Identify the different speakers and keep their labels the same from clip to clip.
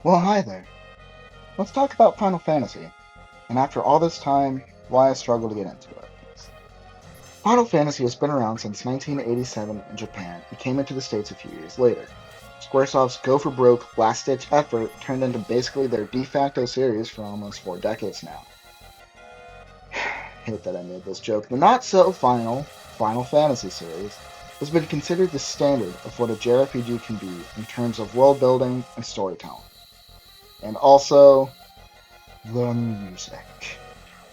Speaker 1: Well, hi there. Let's talk about Final Fantasy, and after all this time, why I struggle to get into it. Final Fantasy has been around since 1987 in Japan and came into the States a few years later. Squaresoft's go for broke, last ditch effort turned into basically their de facto series for almost 4 decades now. Hate that I made this joke. The not so Final Fantasy series has been considered the standard of what a JRPG can be in terms of world building and storytelling. And also, the music.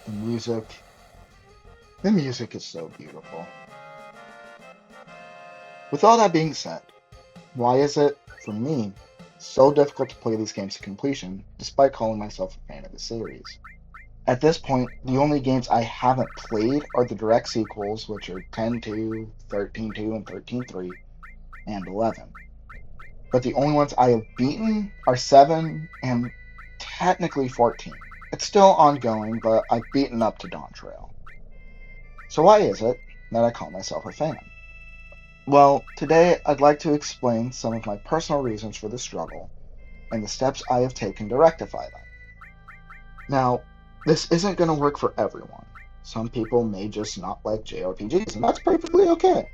Speaker 1: The music The music is so beautiful. With all that being said, why is it, for me, so difficult to play these games to completion, despite calling myself a fan of the series? At this point, the only games I haven't played are the direct sequels, which are 10-2, 13-2, and 13-3, and 11. But the only ones I have beaten are 7 and technically 14. It's still ongoing, but I've beaten up to Dawn Trail. So why is it that I call myself a fan? Well, today I'd like to explain some of my personal reasons for the struggle and the steps I have taken to rectify them. Now, this isn't going to work for everyone. Some people may just not like JRPGs, and that's perfectly okay.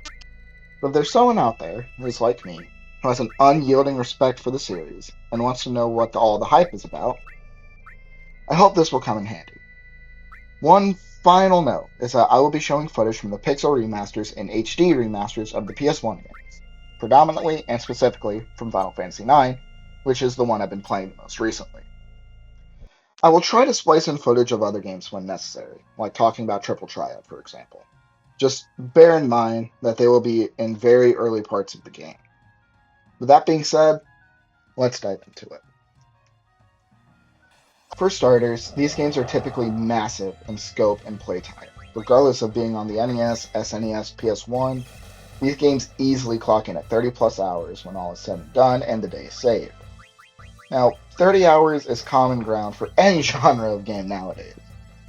Speaker 1: But if there's someone out there who's like me, who has an unyielding respect for the series and wants to know what all the hype is about, I hope this will come in handy. One final note is that I will be showing footage from the Pixel remasters and HD remasters of the PS1 games, predominantly and specifically from Final Fantasy IX, which is the one I've been playing the most recently. I will try to splice in footage of other games when necessary, like talking about Triple Triad, for example. Just bear in mind that they will be in very early parts of the game. With that being said, let's dive into it. For starters, these games are typically massive in scope and playtime. Regardless of being on the NES, SNES, PS1, these games easily clock in at 30 plus hours when all is said and done and the day is saved. Now, 30 hours is common ground for any genre of game nowadays.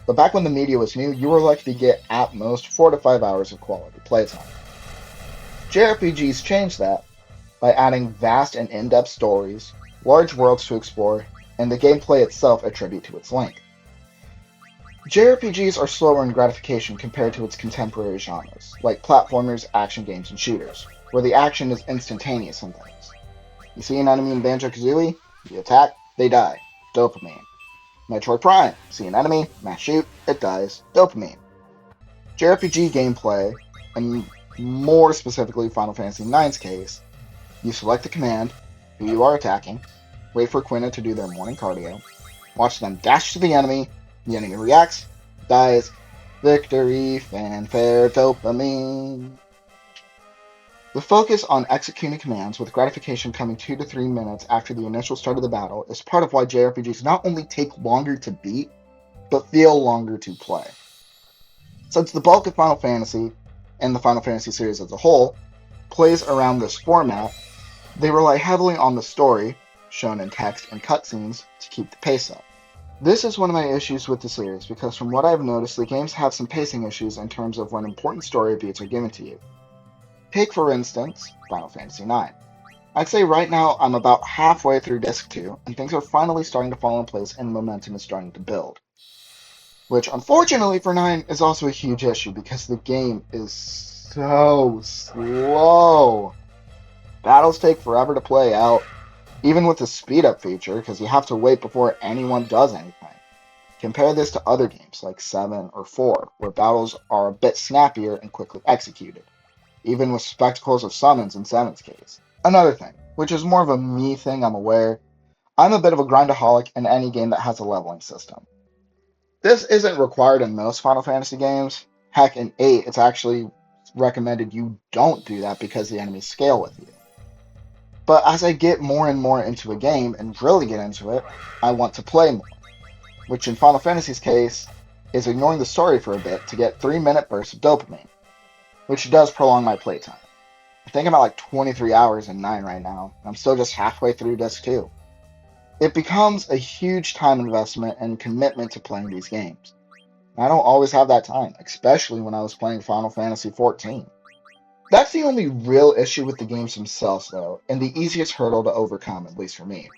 Speaker 1: But back when the media was new, you were lucky to get at most 4 to 5 hours of quality playtime. JRPGs changed that by adding vast and in depth stories, large worlds to explore, and the gameplay itself a tribute to its length. JRPGs are slower in gratification compared to its contemporary genres, like platformers, action games, and shooters, where the action is instantaneous in things. You see an enemy in Banjo Kazooie, you attack, they die. Dopamine. Metroid Prime, see an enemy, mass shoot, it dies. Dopamine. JRPG gameplay, and more specifically Final Fantasy IX's case, you select the command, who you are attacking, wait for Quina to do their morning cardio, watch them dash to the enemy reacts, dies, victory, fanfare, dopamine. The focus on executing commands with gratification coming 2 to 3 minutes after the initial start of the battle is part of why JRPGs not only take longer to beat, but feel longer to play. Since the bulk of Final Fantasy, and the Final Fantasy series as a whole, plays around this format, they rely heavily on the story, shown in text and cutscenes, to keep the pace up. This is one of my issues with the series because from what I've noticed, the games have some pacing issues in terms of when important story beats are given to you. Take, for instance, Final Fantasy IX. I'd say right now I'm about halfway through Disc 2, and things are finally starting to fall in place and momentum is starting to build. Which, unfortunately for 9, is also a huge issue because the game is so slow. Battles take forever to play out, even with the speed up feature, because you have to wait before anyone does anything. Compare this to other games like 7 or 4, where battles are a bit snappier and quickly executed, even with spectacles of summons in 7's case. Another thing, which is more of a me thing, I'm aware, I'm a bit of a grindaholic in any game that has a leveling system. This isn't required in most Final Fantasy games. Heck, in 8, it's actually recommended you don't do that because the enemies scale with you. But as I get more and more into a game and really get into it, I want to play more, which in Final Fantasy's case is ignoring the story for a bit to get 3 minute bursts of dopamine, which does prolong my playtime. I think I'm at like 23 hours in 9 right now, and I'm still just halfway through Disc 2. It becomes a huge time investment and commitment to playing these games. I don't always have that time, especially when I was playing Final Fantasy XIV. That's the only real issue with the games themselves, though, and the easiest hurdle to overcome, at least for me.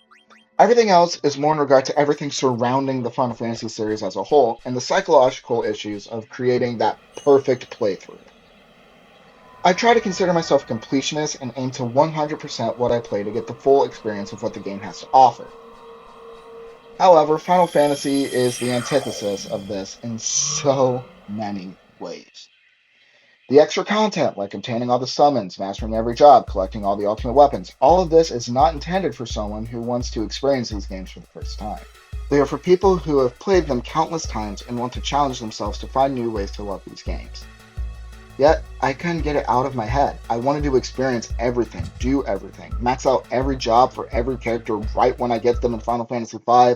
Speaker 1: Everything else is more in regard to everything surrounding the Final Fantasy series as a whole and the psychological issues of creating that perfect playthrough. I try to consider myself a completionist and aim to 100% what I play to get the full experience of what the game has to offer. However, Final Fantasy is the antithesis of this in so many ways. The extra content, like obtaining all the summons, mastering every job, collecting all the ultimate weapons, all of this is not intended for someone who wants to experience these games for the first time. They are for people who have played them countless times and want to challenge themselves to find new ways to love these games. Yet, I couldn't get it out of my head. I wanted to experience everything, do everything, max out every job for every character right when I get them in Final Fantasy V,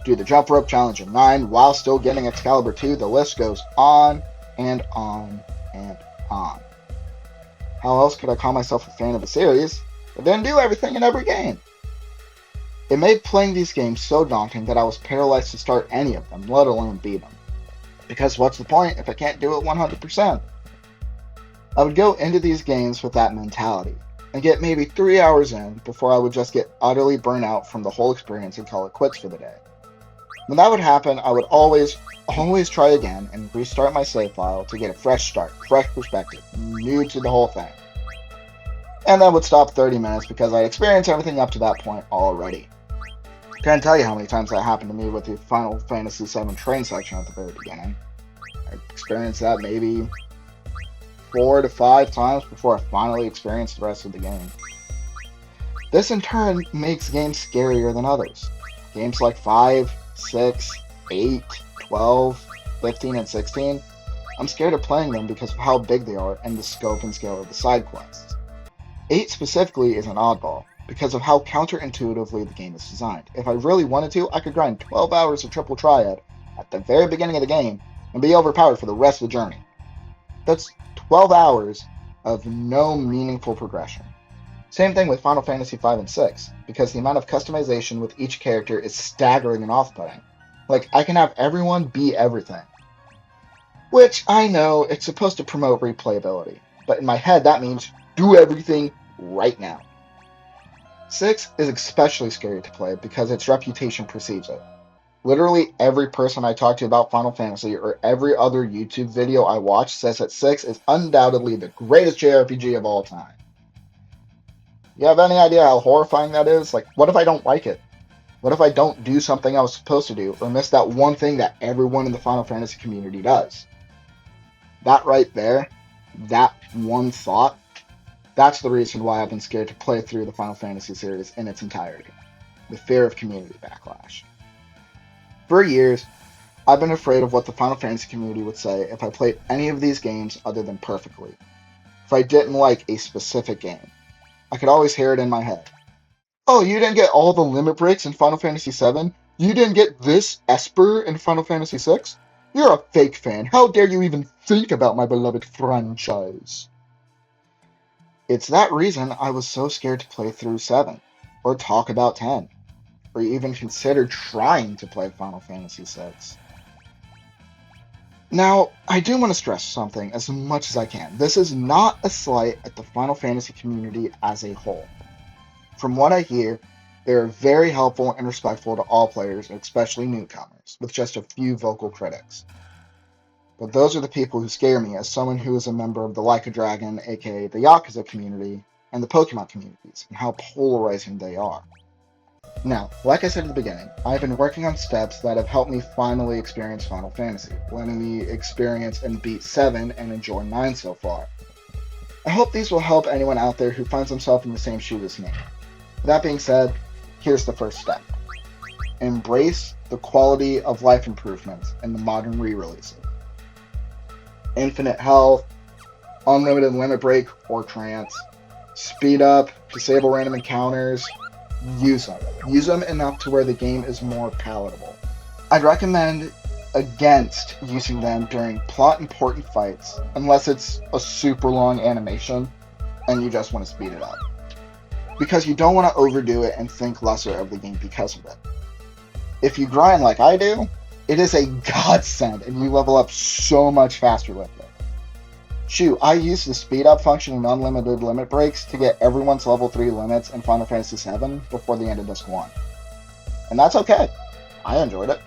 Speaker 1: do the jump rope challenge in 9 while still getting Excalibur 2. The list goes on and on and on. How else could I call myself a fan of the series, but then do everything in every game? It made playing these games so daunting that I was paralyzed to start any of them, let alone beat them. Because what's the point if I can't do it 100%? I would go into these games with that mentality, and get maybe 3 hours in before I would just get utterly burnt out from the whole experience and call it quits for the day. When that would happen, I would always try again and restart my save file to get a fresh start, fresh perspective, new to the whole thing. And then would stop 30 minutes because I experienced everything up to that point already. Can't tell you how many times that happened to me with the Final Fantasy VII train section at the very beginning. I experienced that maybe 4 to 5 times before I finally experienced the rest of the game. This in turn makes games scarier than others. Games like 5, 6, 8, 12, 15, and 16, I'm scared of playing them because of how big they are and the scope and scale of the side quests. 8 specifically is an oddball, because of how counterintuitively the game is designed. If I really wanted to, I could grind 12 hours of Triple Triad at the very beginning of the game and be overpowered for the rest of the journey. That's 12 hours of no meaningful progression. Same thing with Final Fantasy V and 6, because the amount of customization with each character is staggering and off-putting. Like, I can have everyone be everything. Which, I know, it's supposed to promote replayability, but in my head that means do everything right now. 6 is especially scary to play because its reputation precedes it. Literally every person I talk to about Final Fantasy or every other YouTube video I watch says that 6 is undoubtedly the greatest JRPG of all time. You have any idea how horrifying that is? Like, what if I don't like it? What if I don't do something I was supposed to do or miss that one thing that everyone in the Final Fantasy community does? That right there, that one thought, that's the reason why I've been scared to play through the Final Fantasy series in its entirety. The fear of community backlash. For years, I've been afraid of what the Final Fantasy community would say if I played any of these games other than perfectly. If I didn't like a specific game. I could always hear it in my head. Oh, you didn't get all the limit breaks in Final Fantasy VII? You didn't get this Esper in Final Fantasy VI? You're a fake fan. How dare you even think about my beloved franchise? It's that reason I was so scared to play through 7, or talk about 10, or even consider trying to play Final Fantasy VI. Now, I do want to stress something as much as I can. This is not a slight at the Final Fantasy community as a whole. From what I hear, they are very helpful and respectful to all players, especially newcomers, with just a few vocal critics. But those are the people who scare me as someone who is a member of the Like a Dragon, aka the Yakuza community, and the Pokemon communities, and how polarizing they are. Now, like I said at the beginning, I've been working on steps that have helped me finally experience Final Fantasy, letting me experience and beat 7 and enjoy 9 so far. I hope these will help anyone out there who finds himself in the same shoes as me. With that being said, here's the first step. Embrace the quality of life improvements in the modern re-releases. Infinite health, unlimited limit break or trance, speed up, disable random encounters, use them. Use them enough to where the game is more palatable. I'd recommend against using them during plot important fights, unless it's a super long animation and you just want to speed it up. Because you don't want to overdo it and think lesser of the game because of it. If you grind like I do, it is a godsend and you level up so much faster with it. Shoot, I used the speed up function in unlimited limit breaks to get everyone's level 3 limits in Final Fantasy VII before the end of Disc 1. And that's okay. I enjoyed it.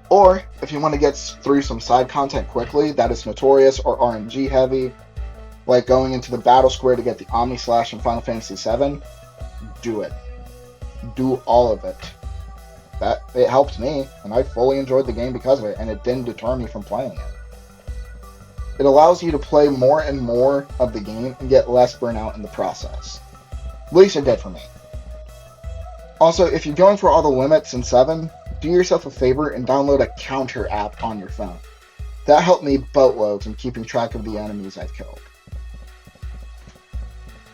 Speaker 1: Or, if you want to get through some side content quickly that is notorious or RNG heavy, like going into the battle square to get the Omni Slash in Final Fantasy VII, do it. Do all of it. That it helped me, and I fully enjoyed the game because of it, and it didn't deter me from playing it. It allows you to play more and more of the game and get less burnout in the process. At least it did for me. Also, if you're going for all the limits in 7, do yourself a favor and download a counter app on your phone. That helped me boatloads in keeping track of the enemies I've killed.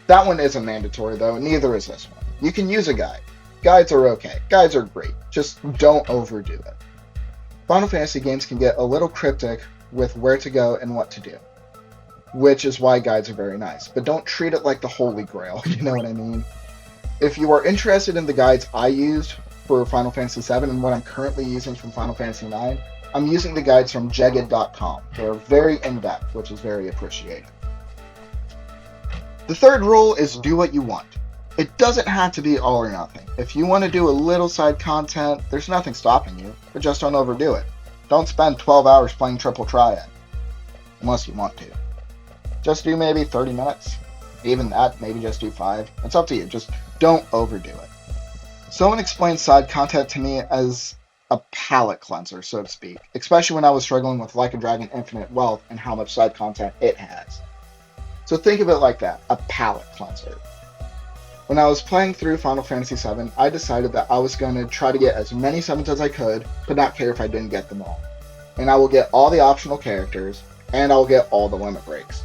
Speaker 1: That one isn't mandatory though, neither is this one. You can use a guide. Guides are okay. Guides are great. Just don't overdo it. Final Fantasy games can get a little cryptic with where to go and what to do, which is why guides are very nice. But don't treat it like the Holy Grail, you know what I mean? If you are interested in the guides I used for Final Fantasy VII and what I'm currently using from Final Fantasy IX, I'm using the guides from Jagged.com. They're very in-depth, which is very appreciated. The third rule is do what you want. It doesn't have to be all or nothing. If you want to do a little side content, there's nothing stopping you, but just don't overdo it. Don't spend 12 hours playing Triple Triad, unless you want to. Just do maybe 30 minutes. Even that, maybe just do 5. It's up to you, just don't overdo it. Someone explained side content to me as a palate cleanser, so to speak, especially when I was struggling with Like a Dragon Infinite Wealth and how much side content it has. So think of it like that, a palate cleanser. When I was playing through Final Fantasy VII, I decided that I was going to try to get as many summons as I could, but not care if I didn't get them all. And I will get all the optional characters, and I will get all the limit breaks.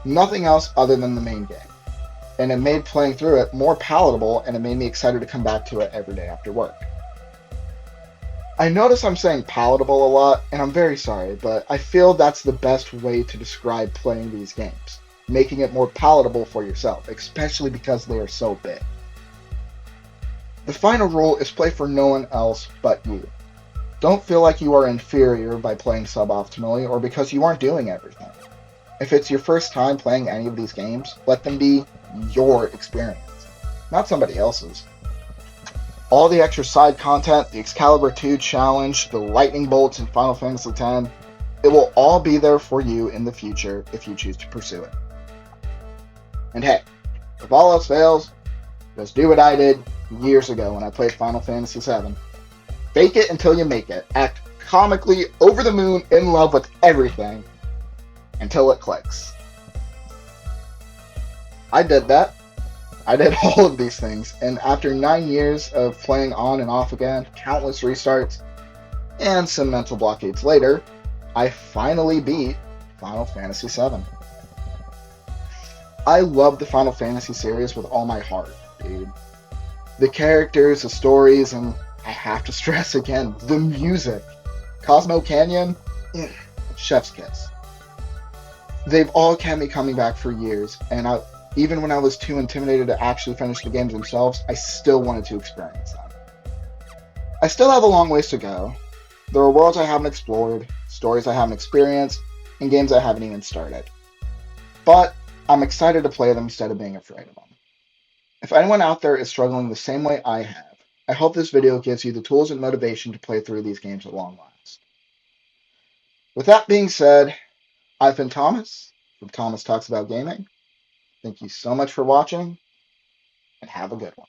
Speaker 1: Nothing else other than the main game. And it made playing through it more palatable, and it made me excited to come back to it every day after work. I notice I'm saying palatable a lot, and I'm very sorry, but I feel that's the best way to describe playing these games. Making it more palatable for yourself, especially because they are so big. The final rule is play for no one else but you. Don't feel like you are inferior by playing suboptimally or because you aren't doing everything. If it's your first time playing any of these games, let them be your experience, not somebody else's. All the extra side content, the Excalibur 2 challenge, the lightning bolts in Final Fantasy X, it will all be there for you in the future if you choose to pursue it. And hey, if all else fails, just do what I did years ago when I played Final Fantasy VII. Fake it until you make it. Act comically over the moon in love with everything until it clicks. I did that. I did all of these things, and after 9 years of playing on and off again, countless restarts, and some mental blockades later, I finally beat Final Fantasy VII. I love the Final Fantasy series with all my heart, dude. The characters, the stories, and I have to stress again, the music. Cosmo Canyon, chef's kiss. They've all kept me coming back for years, and even when I was too intimidated to actually finish the games themselves, I still wanted to experience them. I still have a long ways to go. There are worlds I haven't explored, stories I haven't experienced, and games I haven't even started. But I'm excited to play them instead of being afraid of them. If anyone out there is struggling the same way I have, I hope this video gives you the tools and motivation to play through these games at long last. With that being said, I've been Thomas from Thomas Talks About Gaming. Thank you so much for watching, and have a good one.